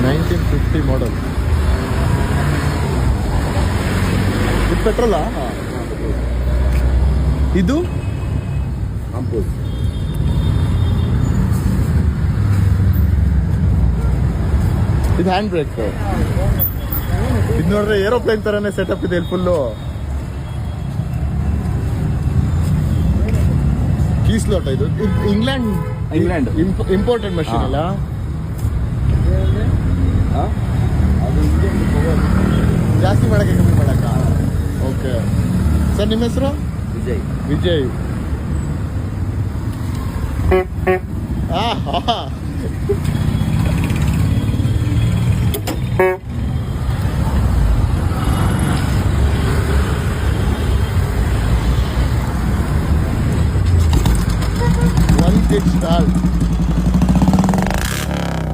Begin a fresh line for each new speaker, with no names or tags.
1950 ಮಾಡಲ್. ಇದು ಪೆಟ್ರೋಲಾ? ಇದು
ಕಾಂಪೋಸ್.
ಇದು ಹ್ಯಾಂಡ್ ಬ್ರೇಕ್. ಇದು ನೋಡ್ರೆ ಏರೋಪ್ಲೇನ್ ತರನೇ ಸೆಟಪ್ ಇದೆ ಇಲ್ಲಿ ಫುಲ್ಲು. ಕೀ ಸ್ಲಾಟ್ ಇದು ಇಂಗ್ಲೆಂಡ್ ಇಂಪೋರ್ಟೆಡ್ ಮಷೀನ್ ಅಲ್ಲ?
ಅದು
ಜಾಸ್ತಿ ಮಾಡಕ್ಕೆ ಕಮ್ಮಿ ಮಾಡಕ್ಕ? ಓಕೆ ಸರ್, ನಿಮ್ಮ ಹೆಸರು?
ವಿಜಯ್.
ವಿಜಯ್.